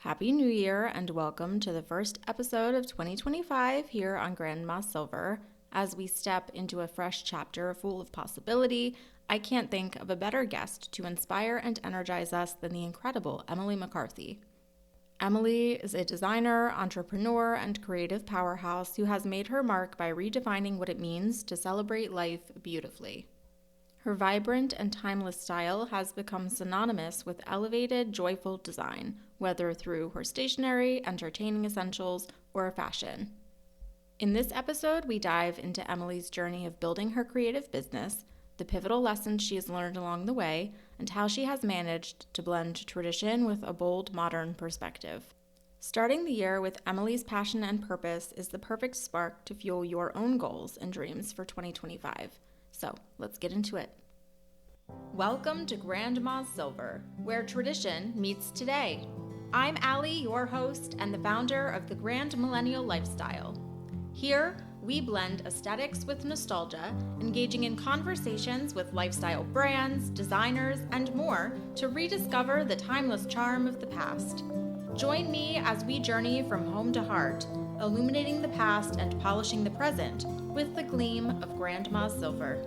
Happy New Year and welcome to the first episode of 2025 here on Grandma Silver. As we step into a fresh chapter full of possibility, I can't think of a better guest to inspire and energize us than the incredible Emily McCarthy. Emily is a designer, entrepreneur, and creative powerhouse who has made her mark by redefining what it means to celebrate life beautifully. Her vibrant and timeless style has become synonymous with elevated, joyful design, whether through her stationery, entertaining essentials, or fashion. In this episode, we dive into Emily's journey of building her creative business, the pivotal lessons she has learned along the way, and how she has managed to blend tradition with a bold, modern perspective. Starting the year with Emily's passion and purpose is the perfect spark to fuel your own goals and dreams for 2025. So let's get into it. Welcome to Grandma's Silver, where tradition meets today. I'm Allie, your host and the founder of the Grand Millennial Lifestyle. Here, we blend aesthetics with nostalgia, engaging in conversations with lifestyle brands, designers, and more to rediscover the timeless charm of the past. Join me as we journey from home to heart, illuminating the past and polishing the present with the gleam of Grandma's Silver.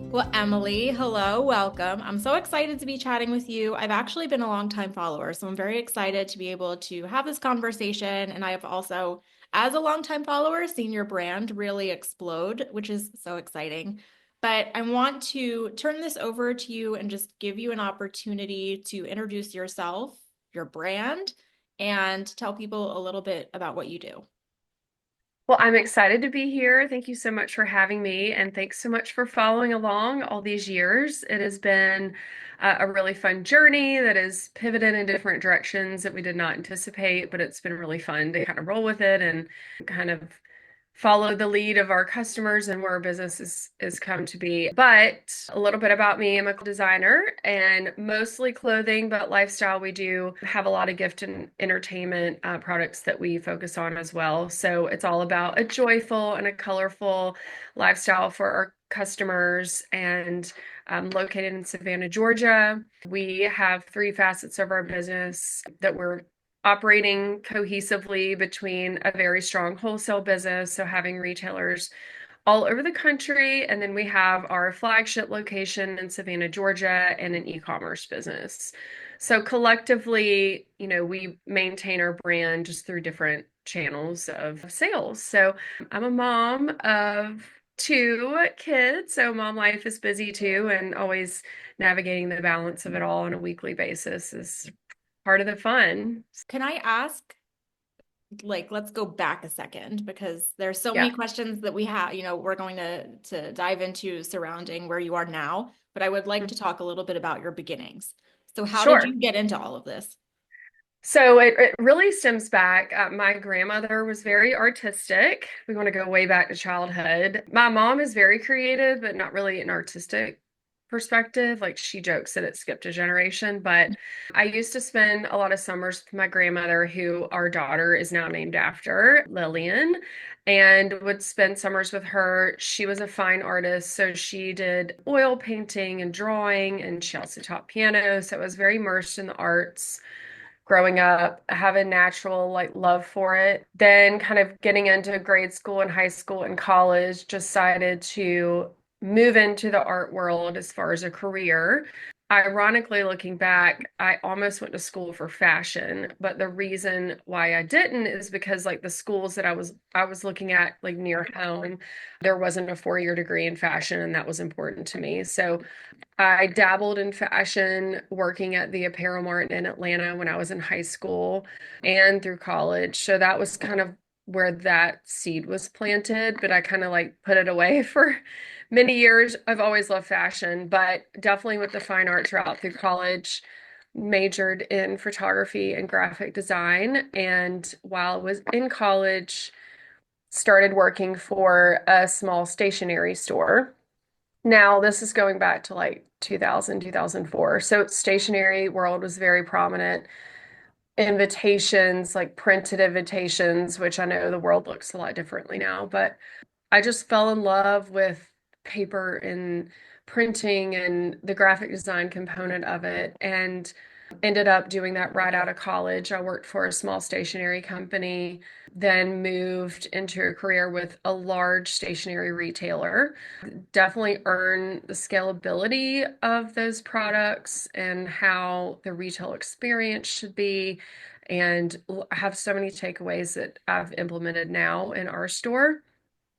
Well, Emily, hello, welcome. I'm so excited to be chatting with you. I've actually been a longtime follower, so I'm very excited to be able to have this conversation. And I have also, as a longtime follower, seen your brand really explode, which is so exciting. But I want to turn this over to you and just give you an opportunity to introduce yourself, your brand, and tell people a little bit about what you do. Well, I'm excited to be here. Thank you so much for having me, and thanks so much for following along all these years. It has been a really fun journey that has pivoted in different directions that we did not anticipate, but it's been really fun to kind of roll with it and kind of follow the lead of our customers and where our business is come to be. But a little bit about me, I'm a designer and mostly clothing, but lifestyle. We do have a lot of gift and entertainment products that we focus on as well. So it's all about a joyful and a colorful lifestyle for our customers, and located in Savannah, Georgia. We have three facets of our business that we're operating cohesively between a very strong wholesale business, so having retailers all over the country, and then we have our flagship location in Savannah, Georgia, and an e-commerce business. So collectively, we maintain our brand just through different channels of sales. So I'm a mom of two kids, so mom life is busy too, and always navigating the balance of it all on a weekly basis is part of the fun. Can I ask, let's go back a second because there's so many Yeah, questions that we have, we're going to dive into surrounding where you are now, but I would like to talk a little bit about your beginnings. So how did sure. you get into all of this? So it really stems back. My grandmother was very artistic. We want to go way back to childhood. My mom is very creative, but not really an artistic perspective. Like, she jokes that it skipped a generation, but I used to spend a lot of summers with my grandmother, who our daughter is now named after, Lillian, and would spend summers with her. She was a fine artist, so she did oil painting and drawing, and she also taught piano. So I was very immersed in the arts growing up. I have a natural love for it. Then kind of getting into grade school and high school and college, decided to move into the art world as far as a career. Ironically, looking back, I almost went to school for fashion, but the reason why I didn't is because the schools that I was looking at near home, there wasn't a 4-year degree in fashion, and that was important to me. So I dabbled in fashion working at the Apparel Mart in Atlanta when I was in high school and through college. So that was kind of where that seed was planted, but I kind of put it away for many years. I've always loved fashion, but definitely with the fine arts route through college, majored in photography and graphic design. And while I was in college, started working for a small stationery store. Now, this is going back to 2000, 2004. So stationery world was very prominent. Invitations, like printed invitations, which I know the world looks a lot differently now, but I just fell in love with paper and printing and the graphic design component of it, and ended up doing that right out of college. I worked for a small stationery company, then moved into a career with a large stationery retailer. Definitely earn the scalability of those products and how the retail experience should be, and have so many takeaways that I've implemented now in our store.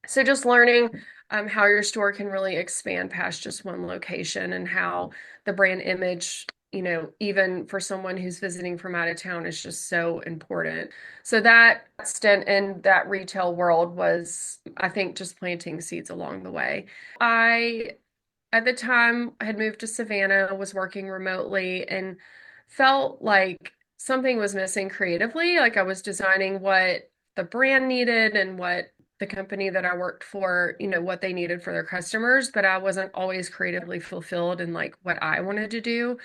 So just learning how your store can really expand past just one location, and how the brand image, even for someone who's visiting from out of town, is just so important. So that stint in that retail world was, I think, just planting seeds along the way. I at the time had moved to Savannah, was working remotely, and felt like something was missing creatively. Like I was designing what the brand needed and what the company that I worked for, what they needed for their customers, but I wasn't always creatively fulfilled in like what I wanted to do.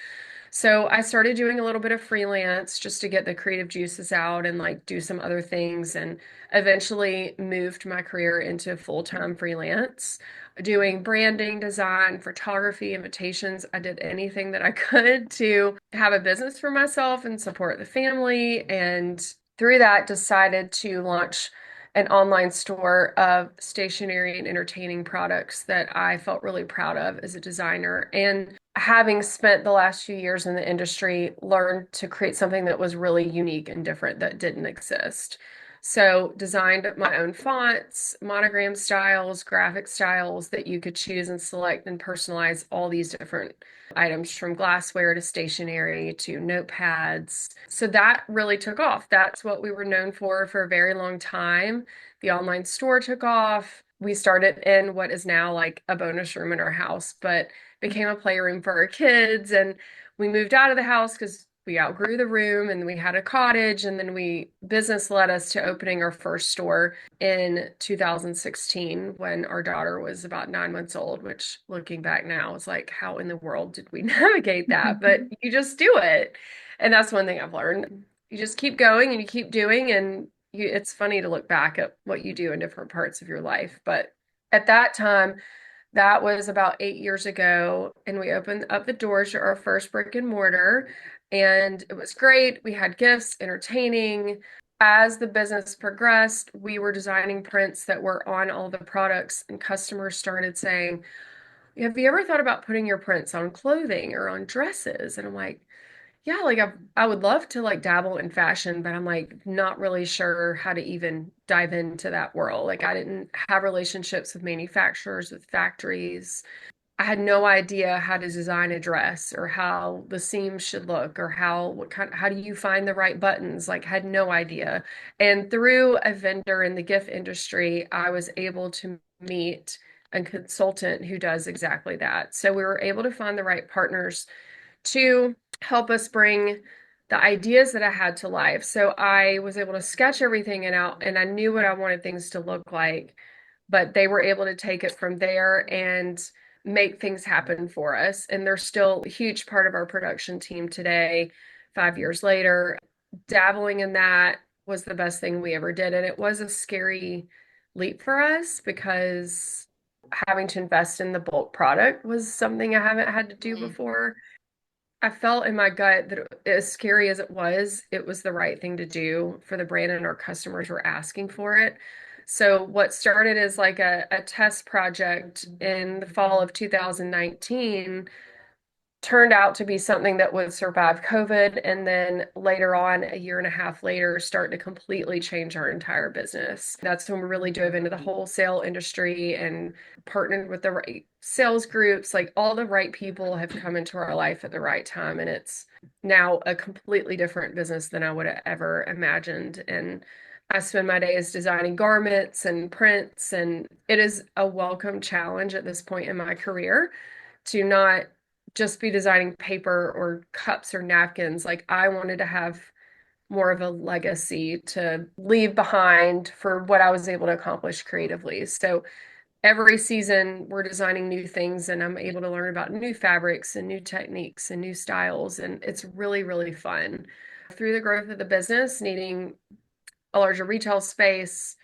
So I started doing a little bit of freelance just to get the creative juices out and like do some other things, and eventually moved my career into full-time freelance, doing branding, design, photography, invitations. I did anything that I could to have a business for myself and support the family. And through that, decided to launch an online store of stationery and entertaining products that I felt really proud of as a designer. And having spent the last few years in the industry, learned to create something that was really unique and different that didn't exist. So designed my own fonts, monogram styles, graphic styles that you could choose and select and personalize all these different items, from glassware to stationery to notepads. So that really took off. That's what we were known for a very long time. The online store took off. We started in what is now like a bonus room in our house, but became a playroom for our kids. And we moved out of the house because we outgrew the room, and we had a cottage, and then business led us to opening our first store in 2016 when our daughter was about 9 months old, which looking back now is like, how in the world did we navigate that? But you just do it. And that's one thing I've learned. You just keep going and you keep doing, and it's funny to look back at what you do in different parts of your life. But at that time, that was about 8 years ago, and we opened up the doors to our first brick and mortar, and it was great. We had gifts, entertaining. As the business progressed, we were designing prints that were on all the products, and customers started saying, "Have you ever thought about putting your prints on clothing or on dresses?" And I'm like, yeah, like I would love to like dabble in fashion, but I'm like not really sure how to even dive into that world. Like I didn't have relationships with manufacturers, with factories. I had no idea how to design a dress, or how the seams should look, or how do you find the right buttons? Like had no idea. And through a vendor in the gift industry, I was able to meet a consultant who does exactly that. So we were able to find the right partners to help us bring the ideas that I had to life. So I was able to sketch everything and out, and I knew what I wanted things to look like, but they were able to take it from there and make things happen for us. And they're still a huge part of our production team today, 5 years later. Dabbling in that was the best thing we ever did. And it was a scary leap for us because having to invest in the bulk product was something I haven't had to do Mhm. before. I felt in my gut that as scary as it was the right thing to do for the brand, and our customers were asking for it. So what started as like a test project in the fall of 2019 turned out to be something that would survive COVID, and then later on, a year and a half later, start to completely change our entire business. That's when we really dove into the wholesale industry and partnered with the right sales groups. Like all the right people have come into our life at the right time, and it's now a completely different business than I would have ever imagined. And I spend my days designing garments and prints, and it is a welcome challenge at this point in my career to not just be designing paper or cups or napkins. Like I wanted to have more of a legacy to leave behind for what I was able to accomplish creatively. So every season we're designing new things, and I'm able to learn about new fabrics and new techniques and new styles. And it's really, really fun. Through the growth of the business, needing a larger retail space,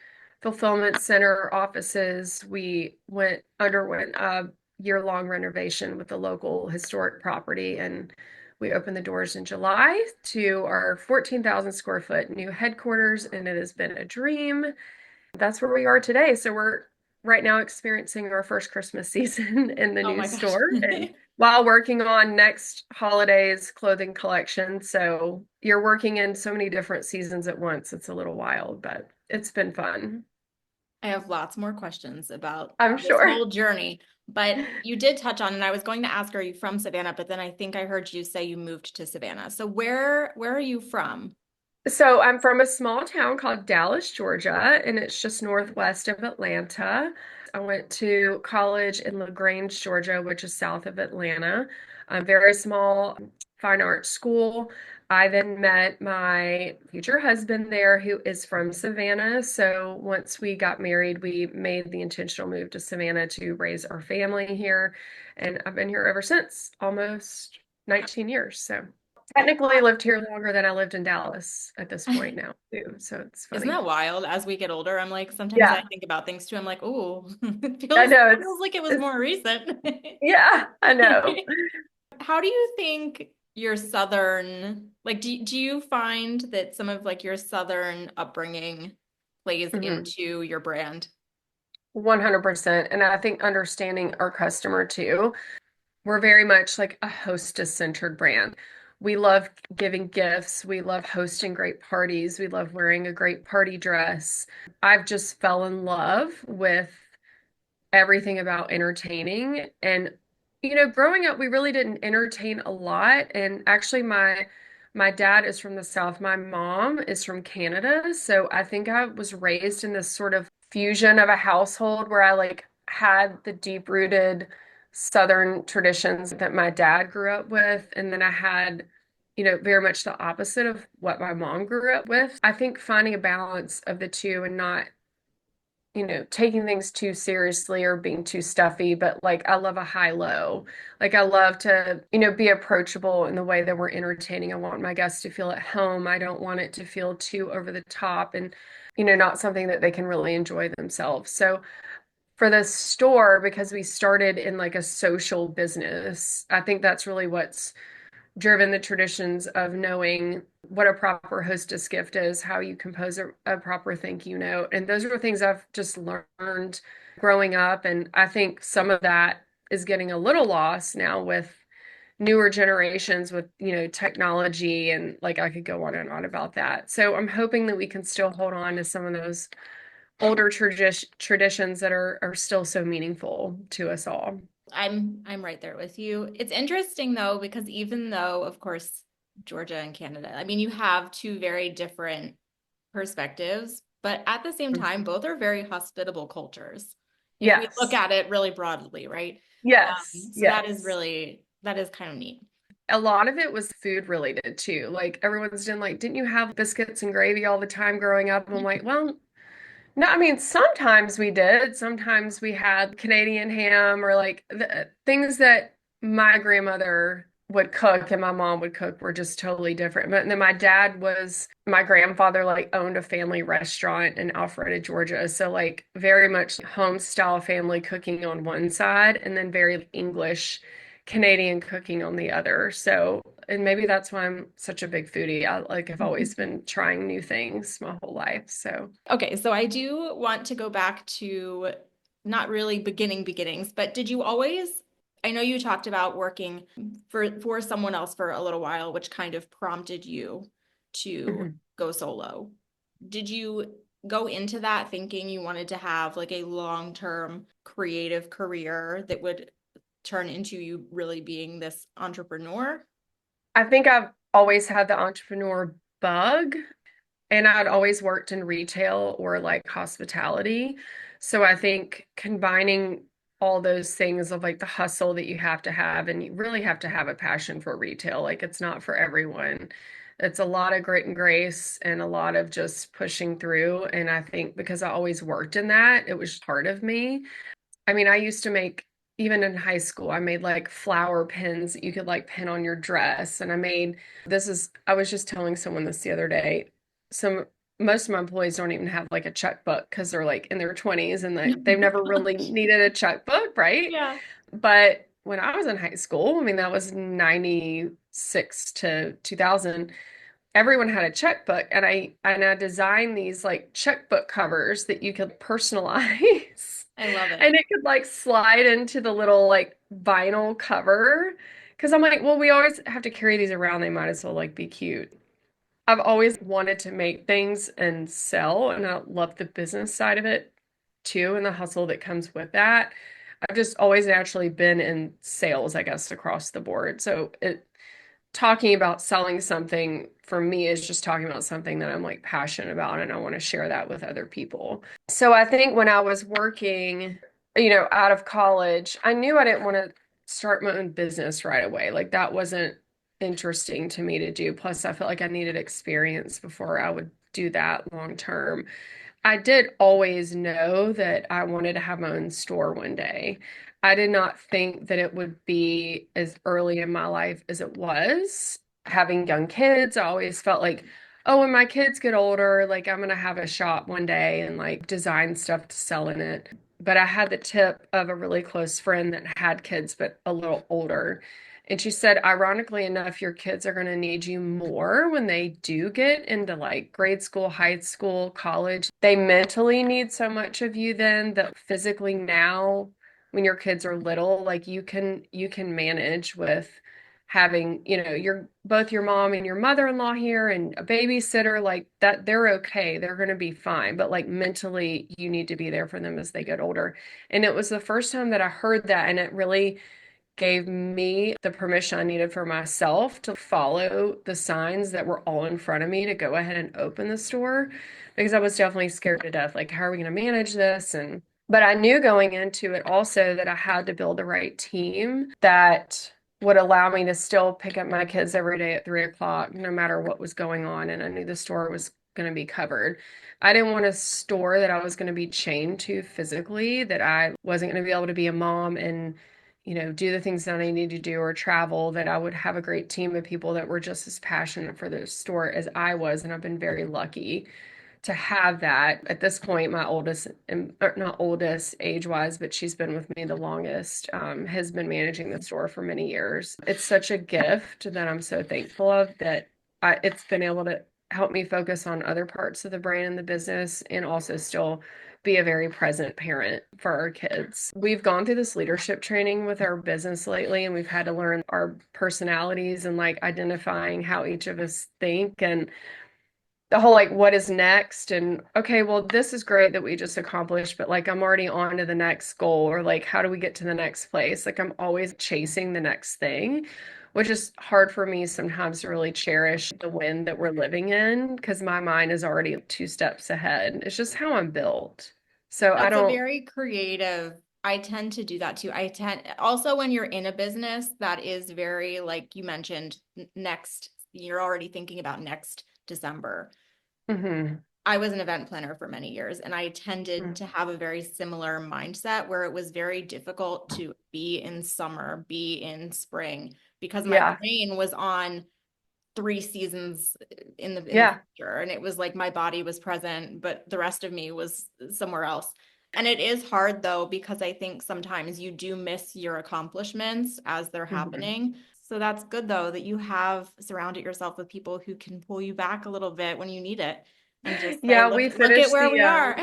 fulfillment center offices, we underwent a year-long renovation with the local historic property. And we opened the doors in July to our 14,000 square foot new headquarters, and it has been a dream. That's where we are today. So we're right now experiencing our first Christmas season in the Oh new my gosh. store and while working on next holidays clothing collection. So you're working in so many different seasons at once. It's a little wild, but it's been fun. I have lots more questions about I'm this sure. whole journey, but you did touch on, and I was going to ask, are you from Savannah? But then I think I heard you say you moved to Savannah. So where are you from? So I'm from a small town called Dallas, Georgia, and it's just northwest of Atlanta. I went to college in LaGrange, Georgia, which is south of Atlanta. A very small fine arts school. I then met my future husband there, who is from Savannah. So once we got married, we made the intentional move to Savannah to raise our family here. And I've been here ever since, almost 19 years. So technically lived here longer than I lived in Dallas at this point now, too. So it's Isn't funny. that wild? As we get older, I'm like, sometimes I Yeah, think about things too. I'm like, oh, it I feels know feels like it was it's more recent. yeah, I know. How do you think your Southern, like, do you find that some of like your Southern upbringing plays Mhm. into your brand? 100%. And I think understanding our customer too. We're very much like a hostess-centered brand. We love giving gifts. We love hosting great parties. We love wearing a great party dress. I've just fell in love with everything about entertaining. And, growing up, we really didn't entertain a lot. And actually, my dad is from the South. My mom is from Canada. So I think I was raised in this sort of fusion of a household where I like had the deep-rooted Southern traditions that my dad grew up with. And then I had, very much the opposite of what my mom grew up with. I think finding a balance of the two and not taking things too seriously or being too stuffy, but like I love a high low. Like I love to, be approachable in the way that we're entertaining. I want my guests to feel at home. I don't want it to feel too over the top and, not something that they can really enjoy themselves. So for the store, because we started in like a social business, I think that's really what's driven the traditions of knowing what a proper hostess gift is, how you compose a proper thank you note. And those are things I've just learned growing up. And I think some of that is getting a little lost now with newer generations with, technology and like I could go on and on about that. So I'm hoping that we can still hold on to some of those older traditions that are still so meaningful to us all. I'm right there with you. It's interesting though, because even though, of course, Georgia and Canada, I mean, you have two very different perspectives, but at the same time, both are very hospitable cultures. If we look Yes. at it really broadly, right? Yes. So Yes. that is kind of neat. A lot of it was food related too. Like everyone's been like, didn't you have biscuits and gravy all the time growing up? And I'm like, well, no, I mean, sometimes we did. Sometimes we had Canadian ham or like things that my grandmother would cook and my mom would cook were just totally different. But then my grandfather like owned a family restaurant in Alpharetta, Georgia. So like very much home style family cooking on one side and then very English Canadian cooking on the other. So, and maybe that's why I'm such a big foodie. I've always been trying new things my whole life. So. Okay, so I do want to go back to not really beginnings, but did you always, I know you talked about working for someone else for a little while, which kind of prompted you to Mhm. go solo. Did you go into that thinking you wanted to have like a long-term creative career that would turn into you really being this entrepreneur? I think I've always had the entrepreneur bug, and I'd always worked in retail or like hospitality. So I think combining all those things of like the hustle that you have to have, and you really have to have a passion for retail. Like it's not for everyone. It's a lot of grit and grace and a lot of just pushing through. And I think because I always worked in that, it was part of me. I mean, I used to make, even in high school, I made like flower pins that you could like pin on your dress. And I was just telling someone this the other day. Most of my employees don't even have like a checkbook because they're like in their 20s and they've never really needed a checkbook, right? Yeah. But when I was in high school, I mean, that was 96 to 2000, everyone had a checkbook and I designed these like checkbook covers that you could personalize. I love it. And it could like slide into the little like vinyl cover. Because I'm like, well, we always have to carry these around. They might as well like be cute. I've always wanted to make things and sell, and I love the business side of it too, and the hustle that comes with that. I've just always naturally been in sales, I guess, across the board. So talking about selling something for me is just talking about something that I'm like passionate about, and I want to share that with other people. So I think when I was working, out of college, I knew I didn't want to start my own business right away. Like that wasn't interesting to me to do. Plus, I felt like I needed experience before I would do that long term. I did always know that I wanted to have my own store one day. I did not think that it would be as early in my life as it was. Having young kids, I always felt like, oh, when my kids get older, like I'm gonna have a shop one day and like design stuff to sell in it. But I had the tip of a really close friend that had kids, but a little older. And she said, ironically enough, your kids are going to need you more when they do get into like grade school, high school, college. They mentally need so much of you then that physically now, when your kids are little, like you can manage with having, your both your mom and your mother-in-law here and a babysitter like that. They're okay. They're going to be fine. But like mentally, you need to be there for them as they get older. And it was the first time that I heard that, and it really gave me the permission I needed for myself to follow the signs that were all in front of me to go ahead and open the store because I was definitely scared to death. Like, how are we going to manage this? But I knew going into it also that I had to build the right team that would allow me to still pick up my kids every day at 3 o'clock, no matter what was going on. And I knew the store was going to be covered. I didn't want a store that I was going to be chained to physically, that I wasn't going to be able to be a mom and do the things that I need to do or travel, that I would have a great team of people that were just as passionate for the store as I was. And I've been very lucky to have that. At this point, my oldest, or not oldest age-wise, but she's been with me the longest, has been managing the store for many years. It's such a gift that I'm so thankful of that it's been able to help me focus on other parts of the brand and the business and also still be a very present parent for our kids. We've gone through this leadership training with our business lately, and we've had to learn our personalities and like identifying how each of us think and the whole like what is next. And okay, well, this is great that we just accomplished, but like I'm already on to the next goal, or like how do we get to the next place? Like I'm always chasing the next thing, which is hard for me sometimes to really cherish the win that we're living in because my mind is already 2 steps ahead. It's just how I'm built. So I That's a don't. very creative. I tend to do that too. I tend also when you're in a business that is very, like you mentioned, next, you're already thinking about next December. Mhm. I was an event planner for many years, and I tended to have a very similar mindset where it was very difficult to be in summer, be in spring, because my Yeah. brain was on 3 seasons in the Yeah. future, and it was like my body was present, but the rest of me was somewhere else. And it is hard though, because I think sometimes you do miss your accomplishments as they're Mhm. happening. So that's good though that you have surrounded yourself with people who can pull you back a little bit when you need it and just say, Yeah, look, we look at finished where the we are.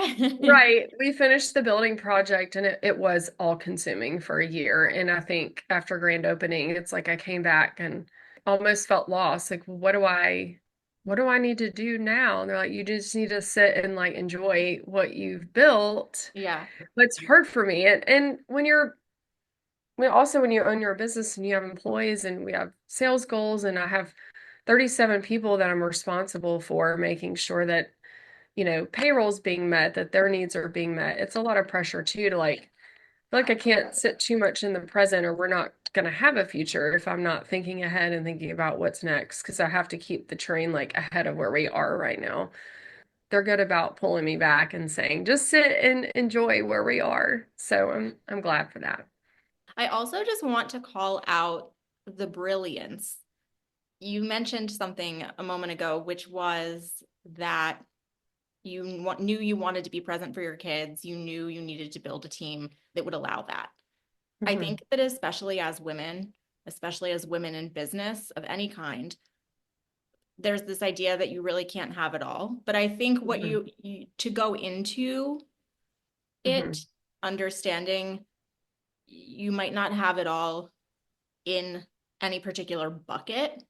right. We finished the building project, and it was all consuming for a year. And I think after grand opening, it's like I came back and almost felt lost. Like, what do I need to do now? And they're like, you just need to sit and like enjoy what you've built. Yeah. But it's hard for me. And when you own your business and you have employees and we have sales goals, and I have 37 people that I'm responsible for making sure that payroll's being met, that their needs are being met. It's a lot of pressure too to like, feel like I can't sit too much in the present, or we're not going to have a future if I'm not thinking ahead and thinking about what's next, because I have to keep the train like ahead of where we are right now. They're good about pulling me back and saying, just sit and enjoy where we are. So I'm glad for that. I also just want to call out the brilliance. You mentioned something a moment ago, which was that knew you wanted to be present for your kids. You knew you needed to build a team that would allow that. I Hmm. think that especially as women in business of any kind, there's this idea that you really can't have it all. But I think what Hmm. you to go into it Hmm. understanding you might not have it all in any particular bucket,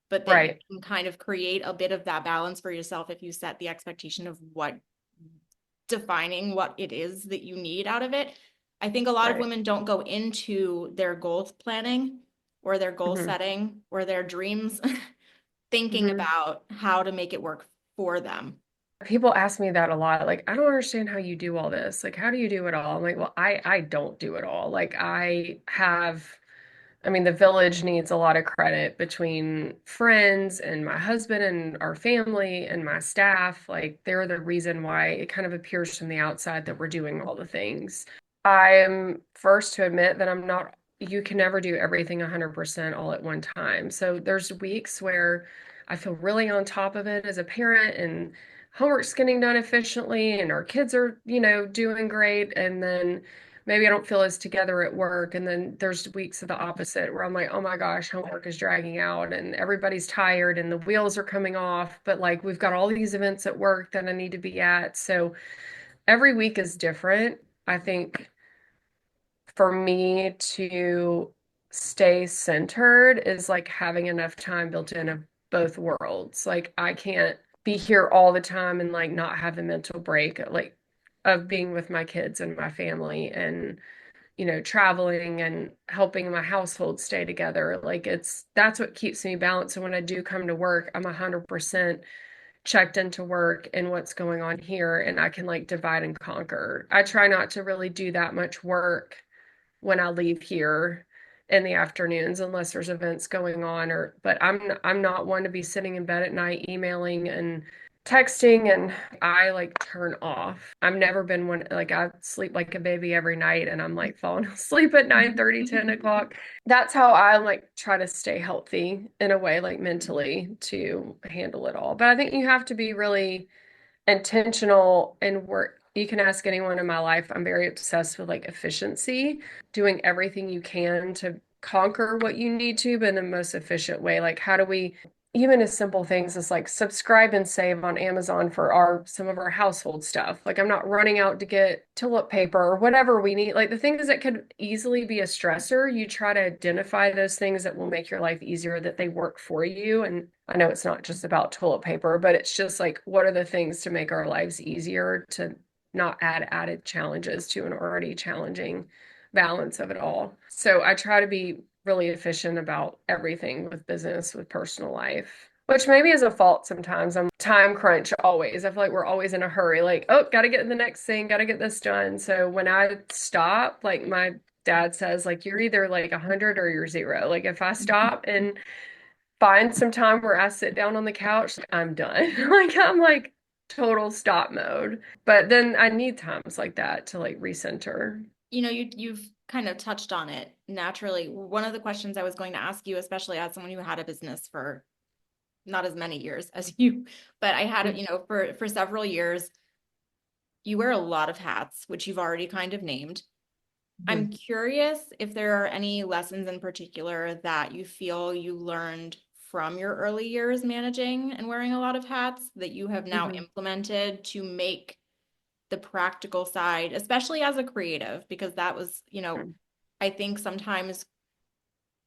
but that you Right. can kind of create a bit of that balance for yourself if you set the expectation of what defining what it is that you need out of it. I think a lot of Right. women don't go into their goal planning or their goal Hmm. setting or their dreams thinking Hmm. about how to make it work for them. People ask me that a lot. Like, I don't understand how you do all this. Like, how do you do it all? I'm like, well, I don't do it all. Like, I mean, the village needs a lot of credit between friends and my husband and our family and my staff. Like, they're the reason why it kind of appears from the outside that we're doing all the things. I am first to admit that you can never do everything 100% all at one time. So there's weeks where I feel really on top of it as a parent and homework's getting done efficiently and our kids are, doing great. And then maybe I don't feel as together at work. And then there's weeks of the opposite where I'm like, oh my gosh, homework is dragging out and everybody's tired and the wheels are coming off. But like we've got all these events at work that I need to be at. So every week is different. I think for me to stay centered is like having enough time built in of both worlds. Like I can't be here all the time and like not have the mental break like of being with my kids and my family and traveling and helping my household stay together. Like that's what keeps me balanced. So when I do come to work, I'm 100% checked into work and what's going on here and I can like divide and conquer. I try not to really do that much work when I leave here in the afternoons unless there's events going on but I'm not one to be sitting in bed at night emailing and texting and I like turn off. I've never been one like I sleep like a baby every night and I'm like falling asleep at 9:30, 10 o'clock. That's how I like try to stay healthy in a way like mentally to handle it all. But I think you have to be really intentional and work. You can ask anyone in my life. I'm very obsessed with like efficiency, doing everything you can to conquer what you need to, but in the most efficient way. Like, how do we, even as simple things as like subscribe and save on Amazon for some of our household stuff. Like, I'm not running out to get toilet paper or whatever we need. Like, the things that could easily be a stressor, you try to identify those things that will make your life easier, that they work for you. And I know it's not just about toilet paper, but it's just like, what are the things to make our lives easier to not add added challenges to an already challenging balance of it all. So I try to be really efficient about everything with business, with personal life, which maybe is a fault sometimes. I'm time crunch always. I feel like we're always in a hurry, like, oh, got to get in the next thing, got to get this done. So when I stop, like my dad says, like, you're either like 100 or you're zero. Like if I stop and find some time where I sit down on the couch, I'm done. Like I'm like total stop mode. But then I need times like that to like recenter. You've kind of touched on it naturally. One of the questions I was going to ask you, especially as someone who had a business for not as many years as you, but I had it, for several years, you wear a lot of hats, which you've already kind of named. I'm Mhm. curious if there are any lessons in particular that you feel you learned from your early years managing and wearing a lot of hats that you have now Mhm. implemented to make the practical side, especially as a creative, because that was, Mhm. I think sometimes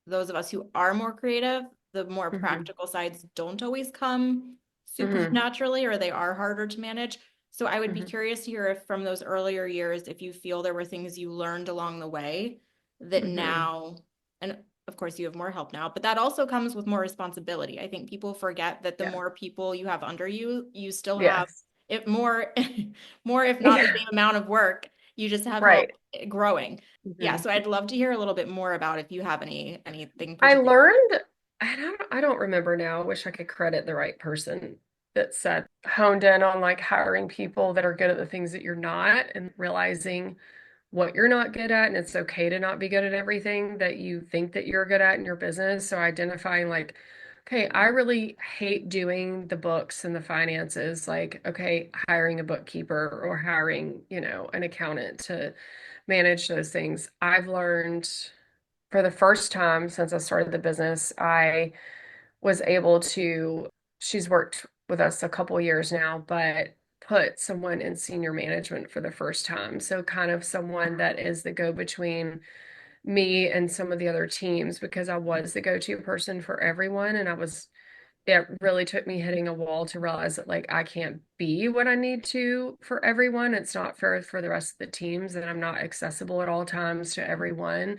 those of us who are more creative, the more Mhm. practical sides don't always come super Mhm. naturally or they are harder to manage. So I would be Mhm. curious to hear if from those earlier years, if you feel there were things you learned along the way that Mhm. now, and of course you have more help now, but that also comes with more responsibility. I think people forget that the Yeah. more people you have under you, you still have Yes. if more, more, if not the Yeah. same amount of work, you just have help Right. growing. Yeah, Mhm. so I'd love to hear a little bit more about if you have anything I particular. learned, I don't remember now. I wish I could credit the right person that said honed in on like hiring people that are good at the things that you're not and realizing what you're not good at, and it's okay to not be good at everything that you think that you're good at in your business. So identifying like, okay, I really hate doing the books and the finances, like, okay, hiring a bookkeeper or hiring, an accountant to manage those things. I've learned for the first time since I started the business, I was able to, she's worked with us a couple years now, but put someone in senior management for the first time. So kind of someone that is the go-between me and some of the other teams because I was the go-to person for everyone and it really took me hitting a wall to realize that like I can't be what I need to for everyone. It's not fair for the rest of the teams that I'm not accessible at all times to everyone.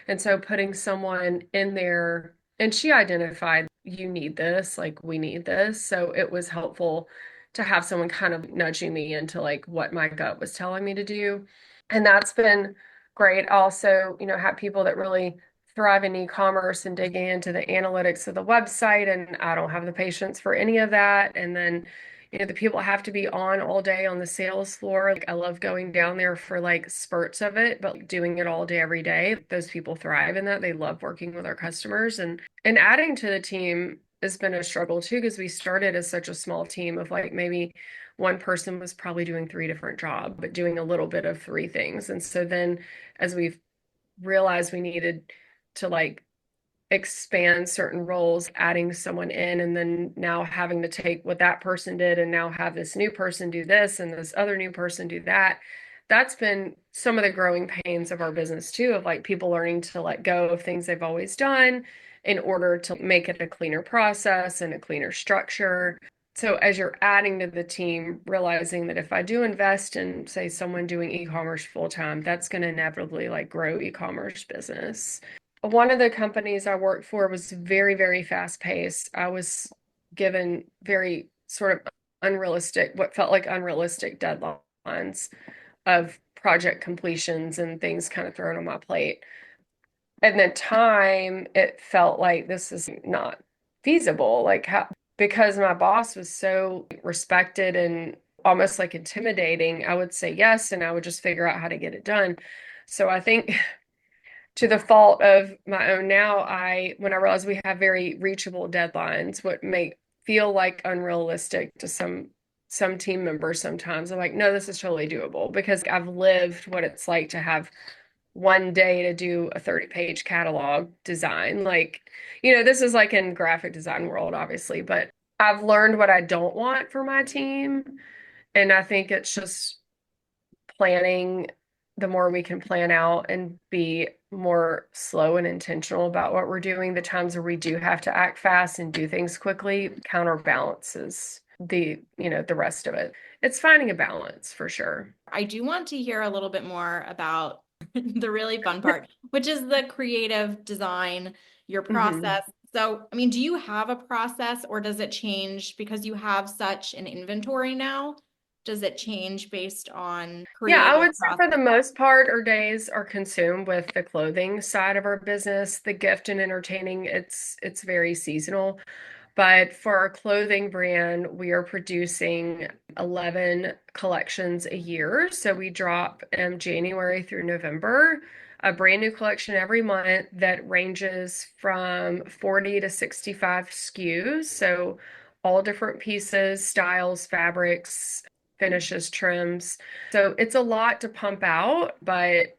And so putting someone in there, and she identified, you need this, like we need this. So it was helpful to have someone kind of nudging me into like what my gut was telling me to do. And that's been great. Also, have people that really thrive in e-commerce and digging into the analytics of the website, and I don't have the patience for any of that. And then, the people have to be on all day on the sales floor. Like I love going down there for like spurts of it, but like, doing it all day every day, those people thrive in that. They love working with our customers and adding to the team has been a struggle too, because we started as such a small team of like maybe one person was probably doing three different jobs, but doing a little bit of three things. And so then as we've realized we needed to like expand certain roles, adding someone in, and then now having to take what that person did and now have this new person do this and this other new person do that. That's been some of the growing pains of our business too, of like people learning to let go of things they've always done in order to make it a cleaner process and a cleaner structure. So as you're adding to the team, realizing that if I do invest in, say, someone doing e-commerce full time, that's going to inevitably like grow e-commerce business. One of the companies I worked for was very, very fast paced. I was given very sort of unrealistic, what felt like unrealistic deadlines of project completions and things kind of thrown on my plate. And the time it felt like this is not feasible. Like how, because my boss was so respected and almost like intimidating, I would say yes, and I would just figure out how to get it done. So I think to the fault of my own now, when I realize we have very reachable deadlines, what may feel like unrealistic to some team members sometimes, I'm like, no, this is totally doable because I've lived what it's like to have one day to do a 30-page catalog design. Like, this is like in graphic design world, obviously, but I've learned what I don't want for my team. And I think it's just planning, the more we can plan out and be more slow and intentional about what we're doing, the times where we do have to act fast and do things quickly counterbalances the rest of it. It's finding a balance for sure. I do want to hear a little bit more about the really fun part, which is the creative design, your Mhm. process. So, I mean, do you have a process or does it change because you have such an inventory now? Does it change based on Yeah, I creative would say for process? the most part, our days are consumed with the clothing side of our business. The gift and entertaining, it's very seasonal. But for our clothing brand, we are producing 11 collections a year. So we drop January through November, a brand new collection every month that ranges from 40 to 65 SKUs. So all different pieces, styles, fabrics, finishes, trims. So it's a lot to pump out, but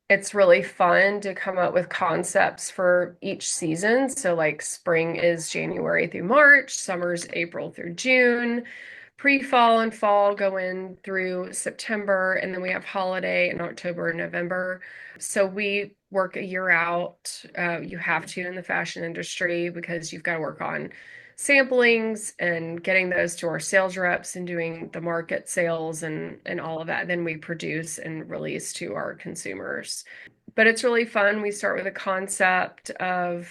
it's really fun to come up with concepts for each season. So, like, spring is January through March, summer's April through June, pre-fall and fall go in through September, and then we have holiday in October and November. So, we work a year out. You have to in the fashion industry because you've got to work on samplings and getting those to our sales reps and doing the market sales and all of that. Then we produce and release to our consumers. But it's really fun. We start with a concept of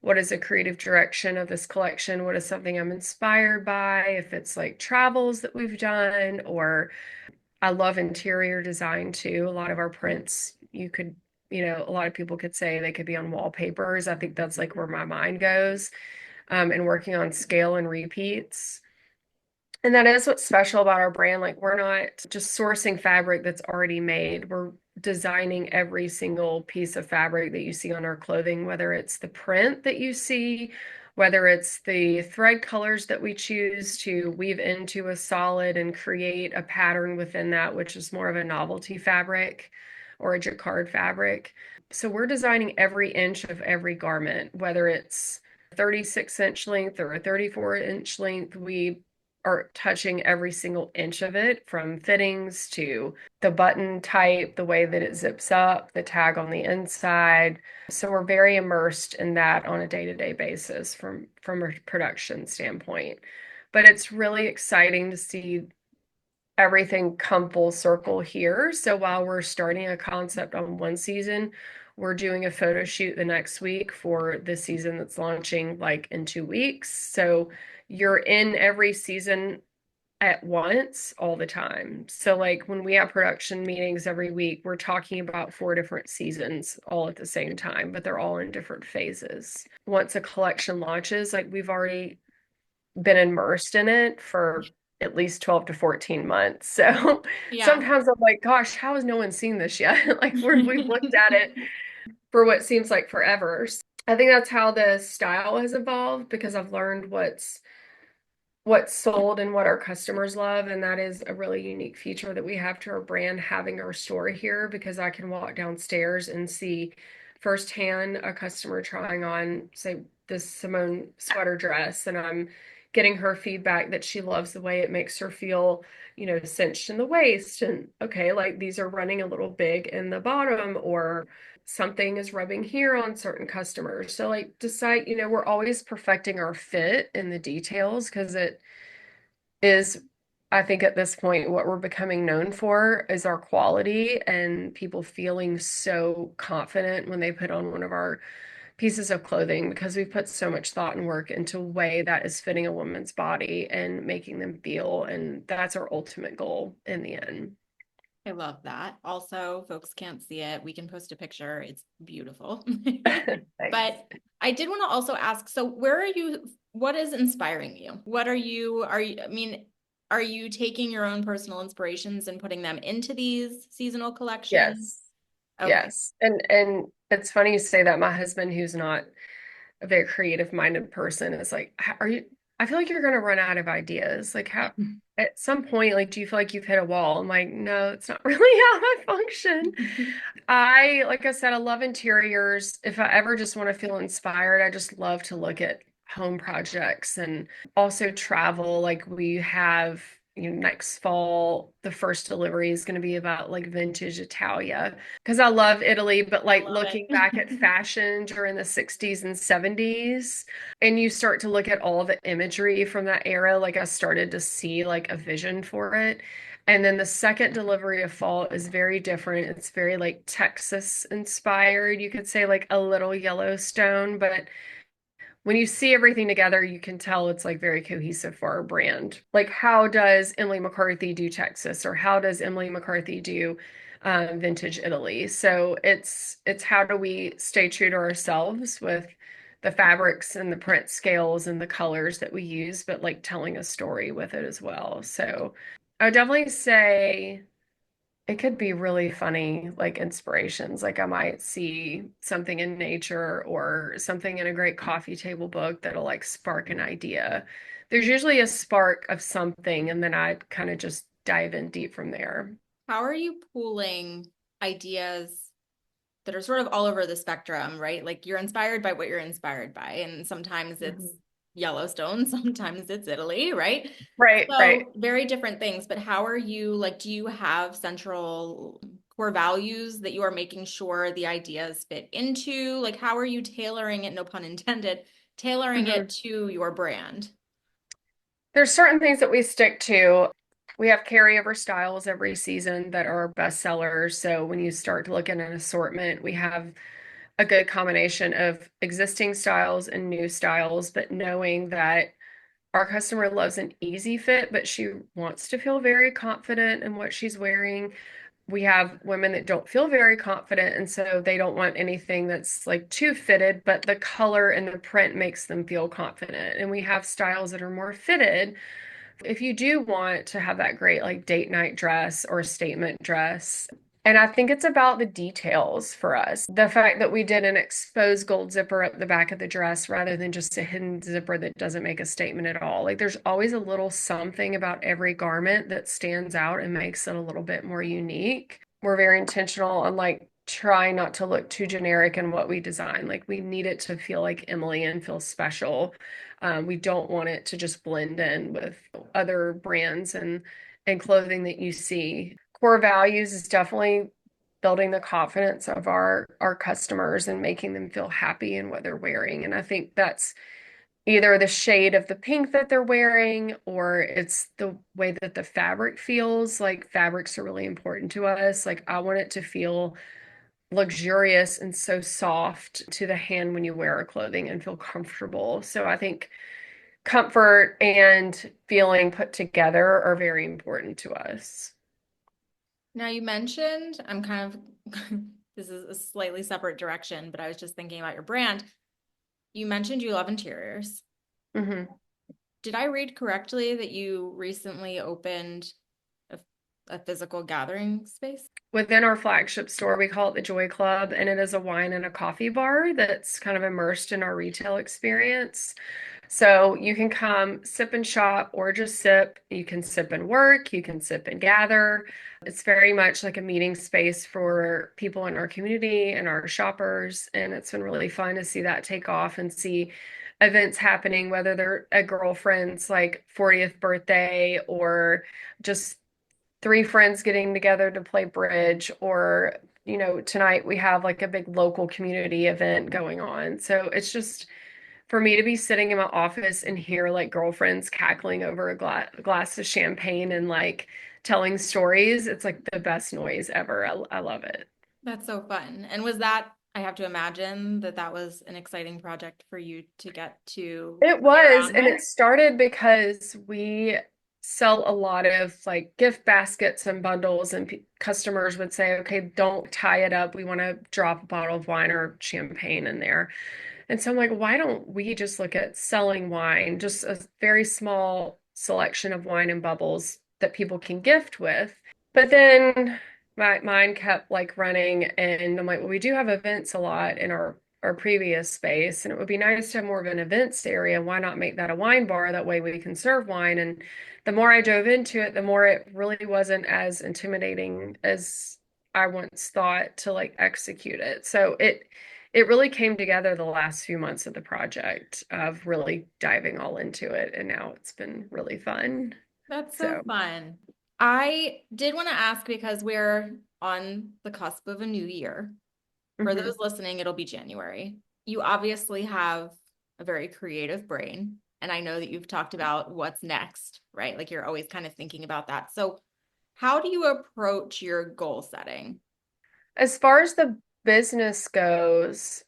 what is a creative direction of this collection? What is something I'm inspired by? If it's like travels that we've done, or I love interior design too. A lot of our prints, a lot of people could say they could be on wallpapers. I think that's like where my mind goes, and working on scale and repeats. And that is what's special about our brand. Like, we're not just sourcing fabric that's already made. We're designing every single piece of fabric that you see on our clothing, whether it's the print that you see, whether it's the thread colors that we choose to weave into a solid and create a pattern within that, which is more of a novelty fabric. or a jacquard fabric. So we're designing every inch of every garment, whether it's 36-inch length or a 34-inch length. We are touching every single inch of it, from fittings to the button type, the way that it zips up, the tag on the inside. So we're very immersed in that on a day-to-day basis from a production standpoint. But it's really exciting to see everything come full circle here. So while we're starting a concept on one season, we're doing a photo shoot the next week for the season that's launching like in 2 weeks. So you're in every season at once all the time. So like when we have production meetings every week, we're talking about 4 different seasons all at the same time, but they're all in different phases. Once a collection launches, like we've already been immersed in it for at least 12 to 14 months. So Yeah. sometimes I'm like, gosh, how has no one seen this yet? Like we've looked at it for what seems like forever. I think that's how the style has evolved because I've learned what's sold and what our customers love. And that is a really unique feature that we have to our brand, having our store here, because I can walk downstairs and see firsthand a customer trying on, say, this Simone sweater dress, and I'm getting her feedback that she loves the way it makes her feel, cinched in the waist. And okay, like these are running a little big in the bottom, or something is rubbing here on certain customers. So like decide, we're always perfecting our fit in the details because it is, I think at this point, what we're becoming known for is our quality and people feeling so confident when they put on one of our pieces of clothing, because we put so much thought and work into a way that is fitting a woman's body and making them feel. And that's our ultimate goal in the end. I love that. Also, folks can't see it. We can post a picture. It's beautiful. Thanks. But I did want to also ask, so what is inspiring you? I mean, are you taking your own personal inspirations and putting them into these seasonal collections? Yes. Okay. Yes. And it's funny you say that. My husband, who's not a very creative minded person, is like, are you, I feel like you're going to run out of ideas. Like how, at some point, like, do you feel like you've hit a wall? I'm like, no, it's not really how I function. Like I said, I love interiors. If I ever just want to feel inspired, I just love to look at home projects and also travel. Like we have, next fall, the first delivery is going to be about like vintage Italia because I love Italy, but I like love looking back at it. fashion during the 60s and 70s, and you start to look at all the imagery from that era, like I started to see like a vision for it. And then the second delivery of fall is very different. It's very like Texas inspired. You could say like a little Yellowstone, but when you see everything together, you can tell it's like very cohesive for our brand. Like, how does Emily McCarthy do Texas, or how does Emily McCarthy do vintage Italy? So it's how do we stay true to ourselves with the fabrics and the print scales and the colors that we use, but like telling a story with it as well. So I would definitely say it could be really funny, like inspirations. Like I might see something in nature or something in a great coffee table book that'll like spark an idea. There's usually a spark of something, and then I kind of just dive in deep from there. How are you pooling ideas that are sort of all over the spectrum, right? Like you're inspired by what you're inspired by, and sometimes it's Mhm. Yellowstone, sometimes it's Italy, right? Right, right. So very different things, but how are you like, do you have central core values that you are making sure the ideas fit into? Like, how are you tailoring it, no pun intended, tailoring it Mhm. to your brand? There's certain things that we stick to. We have carryover styles every season that are best sellers. So when you start to look at an assortment, we have a good combination of existing styles and new styles, but knowing that our customer loves an easy fit, but she wants to feel very confident in what she's wearing. We have women that don't feel very confident, and so they don't want anything that's like too fitted, but the color and the print makes them feel confident. And we have styles that are more fitted if you do want to have that great like date night dress or statement dress. And I think it's about the details for us. The fact that we did an exposed gold zipper up the back of the dress rather than just a hidden zipper that doesn't make a statement at all. Like there's always a little something about every garment that stands out and makes it a little bit more unique. we're very intentional on like trying not to look too generic in what we design. Like we need it to feel like Emily and feel special. We don't want it to just blend in with other brands and clothing that you see. Core values is definitely building the confidence of our customers and making them feel happy in what they're wearing. And I think that's either the shade of the pink that they're wearing or it's the way that the fabric feels. Like fabrics are really important to us. Like I want it to feel luxurious and so soft to the hand when you wear our clothing and feel comfortable. So I think comfort and feeling put together are very important to us. Now you mentioned, I'm kind of, this is a slightly separate direction, but I was just thinking about your brand. You mentioned you love interiors. Mhm. Did I read correctly that you recently opened a, a physical gathering space? Within our flagship store, we call it the Joy Club, and it is a wine and a coffee bar that's kind of immersed in our retail experience. So you can come sip and shop or just sip. You can sip and work, you can sip and gather. It's very much like a meeting space for people in our community and our shoppers. And it's been really fun to see that take off and see events happening, whether they're a girlfriend's like 40th birthday or just three friends getting together to play bridge or tonight we have like a big local community event going on. So it's just for me to be sitting in my office and hear like girlfriends cackling over a glass of champagne and like telling stories, it's like the best noise ever. I love it. That's so fun. And was that, I have to imagine that that was an exciting project for you to get to It play was, around and it with? started because we sell a lot of like gift baskets and bundles, and customers would say, okay, don't tie it up. We want to drop a bottle of wine or champagne in there. And so I'm like, why don't we just look at selling wine, just a very small selection of wine and bubbles that people can gift with? But then my mind kept like running, and I'm like, well, we do have events a lot in our previous space, and it would be nice to have more of an events area. Why not make that a wine bar? That way we can serve wine. And the more I dove into it, the more it really wasn't as intimidating as I once thought to like execute it. So it really came together the last few months of the project of really diving all into it, and now it's been really fun. That's so So, fun. I did want to ask because we're on the cusp of a new year. For mhm. those listening, it'll be January. You obviously have a very creative brain, and I know that you've talked about what's next, right? Like you're always kind of thinking about that. So, how do you approach your goal setting? As far as the business goes,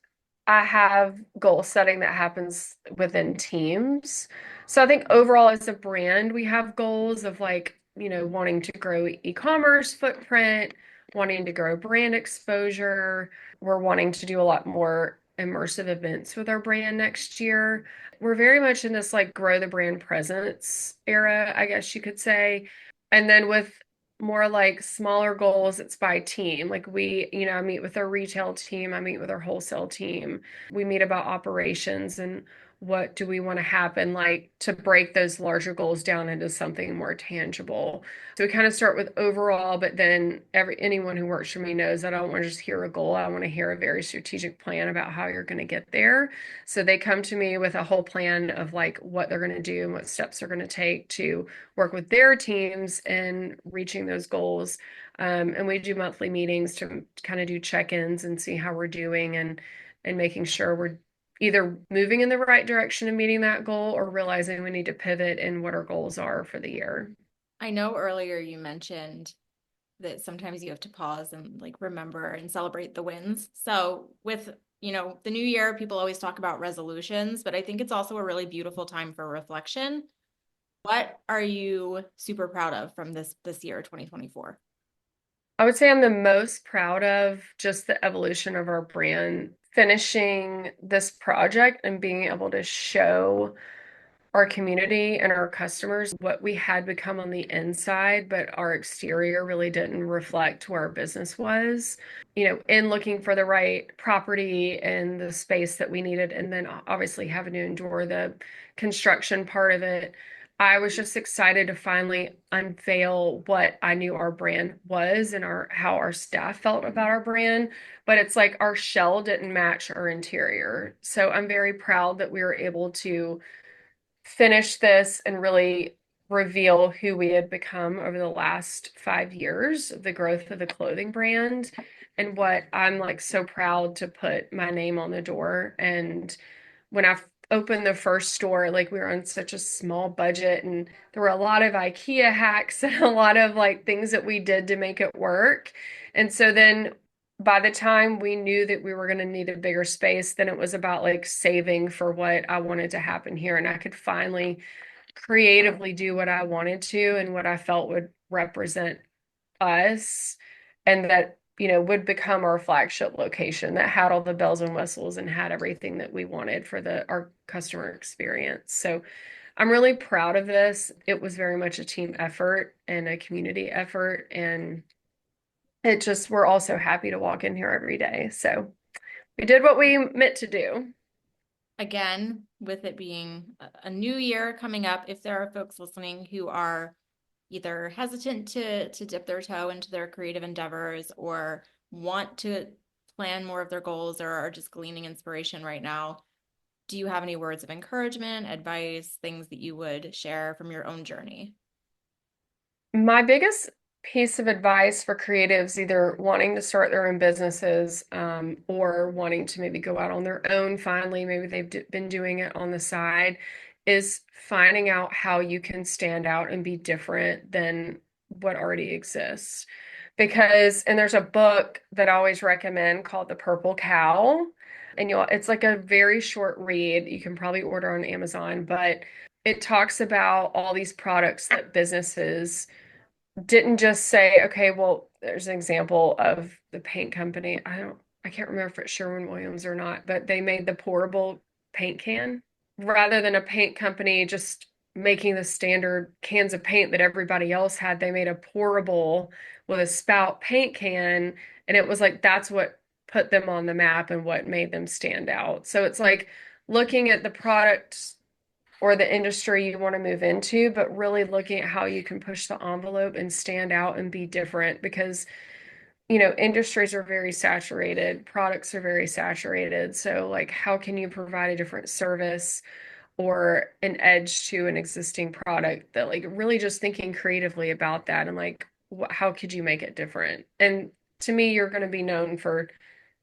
I have goal setting that happens within teams. So I think overall as a brand, we have goals of like, wanting to grow e-commerce footprint, wanting to grow brand exposure. We're wanting to do a lot more immersive events with our brand next year. We're very much in this like grow the brand presence era, I guess you could say. And then with more like smaller goals, it's by team. Like I meet with our retail team, I meet with our wholesale team. We meet about operations and what do we want to happen, like to break those larger goals down into something more tangible. So we kind of start with overall, but then anyone who works for me knows that I don't want to just hear a goal. I want to hear a very strategic plan about how you're going to get there. So they come to me with a whole plan of like what they're going to do and what steps they're going to take to work with their teams in reaching those goals. And we do monthly meetings to kind of do check-ins and see how we're doing and making sure we're either moving in the right direction and meeting that goal or realizing we need to pivot in what our goals are for the year. I know earlier you mentioned that sometimes you have to pause and like remember and celebrate the wins. So with, the new year, people always talk about resolutions, but I think it's also a really beautiful time for reflection. What are you super proud of from this year, 2024? I would say I'm the most proud of just the evolution of our brand, finishing this project and being able to show our community and our customers what we had become on the inside, but our exterior really didn't reflect where our business was. In looking for the right property and the space that we needed, and then obviously having to endure the construction part of it. I was just excited to finally unveil what I knew our brand was and our how our staff felt about our brand. But it's like our shell didn't match our interior. So I'm very proud that we were able to finish this and really reveal who we had become over the last 5 years, the growth of the clothing brand, and what I'm like so proud to put my name on the door. And when I opened the first store, like we were on such a small budget and there were a lot of IKEA hacks and a lot of like things that we did to make it work. And so then by the time we knew that we were going to need a bigger space, then it was about like saving for what I wanted to happen here. And I could finally creatively do what I wanted to and what I felt would represent us and that, would become our flagship location that had all the bells and whistles and had everything that we wanted for the our customer experience. So I'm really proud of this. It was very much a team effort and a community effort. And we're also happy to walk in here every day. So we did what we meant to do. Again, with it being a new year coming up, if there are folks listening who are either hesitant to dip their toe into their creative endeavors or want to plan more of their goals or are just gleaning inspiration right now, do you have any words of encouragement, advice, things that you would share from your own journey? My biggest piece of advice for creatives either wanting to start their own businesses or wanting to maybe go out on their own finally, maybe they've been doing it on the side, is finding out how you can stand out and be different than what already exists. And there's a book that I always recommend called The Purple Cow. And it's like a very short read. You can probably order on Amazon, but it talks about all these products that businesses didn't just say, okay, well, there's an example of the paint company. I can't remember if it's Sherwin-Williams or not, but they made the pourable paint can rather than a paint company just making the standard cans of paint that everybody else had. They made a pourable with a spout paint can, and it was like that's what put them on the map and what made them stand out. So it's like looking at the product or the industry you want to move into, but really looking at how you can push the envelope and stand out and be different because, industries are very saturated, products are very saturated. So, like, how can you provide a different service or an edge to an existing product that, like, really just thinking creatively about that and, like, how could you make it different? And to me, you're going to be known for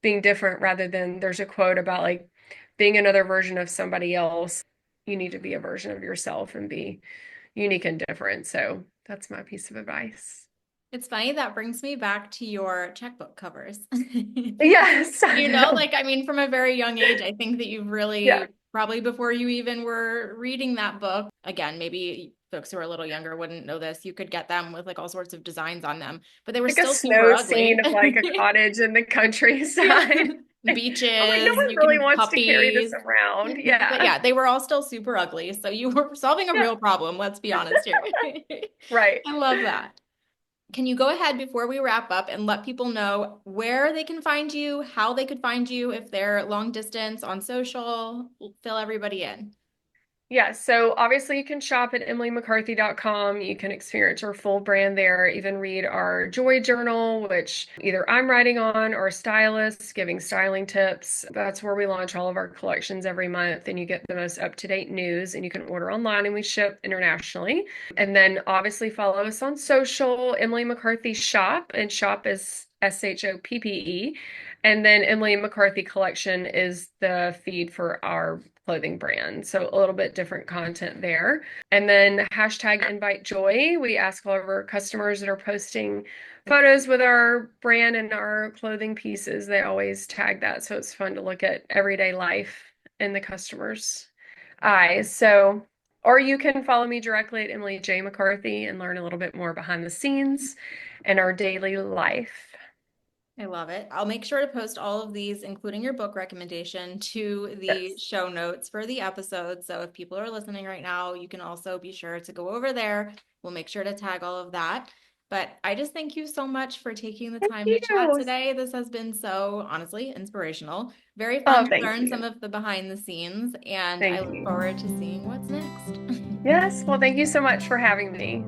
being different rather than there's a quote about like being another version of somebody else. You need to be a version of yourself and be unique and different. So that's my piece of advice. It's funny that brings me back to your checkbook covers. Yes, I know. Like, I mean, from a very young age, I think that you've Yeah. really, probably before you even were reading that book, again, maybe folks who are a little younger wouldn't know this. You could get them with like all sorts of designs on them, but they were Like a still super snow ugly. scene of like a cottage in the Yeah. countryside. I'm like, no Beaches, one you really can wants to carry this puppies. around. But Yeah. yeah, they were all still super ugly. So you were solving a Yeah. real problem. Let's be honest here. Right. I love that. Can you go ahead before we wrap up and let people know where they can find you, how they could find you if they're long distance on social? Fill everybody in. Yeah, so obviously you can shop at emilymccarthy.com. You can experience our full brand there, even read our Joy Journal, which either I'm writing on or a stylist giving styling tips. That's where we launch all of our collections every month, and you get the most up-to-date news, and you can order online and we ship internationally. And then obviously follow us on social, Emily McCarthy Shop, and shop is SHOPPE. And then Emily McCarthy Collection is the feed for our clothing brand. So a little bit different content there. And then hashtag invite joy. We ask all of our customers that are posting photos with our brand and our clothing pieces. They always tag that. So it's fun to look at everyday life in the customer's eyes. So, or you can follow me directly at Emily J. McCarthy and learn a little bit more behind the scenes in our daily life. I love it. I'll make sure to post all of these, including your book recommendation, to the Yes. show notes for the episode. So if people are listening right now, you can also be sure to go over there. We'll make sure to tag all of that. But I just thank you so much for taking the Thank time to chat you. today. This has been so honestly inspirational. Very fun Oh, to thank learn some you. of the behind the scenes, and I Thank look you. forward to seeing what's next. Yes. Well, thank you so much for having me.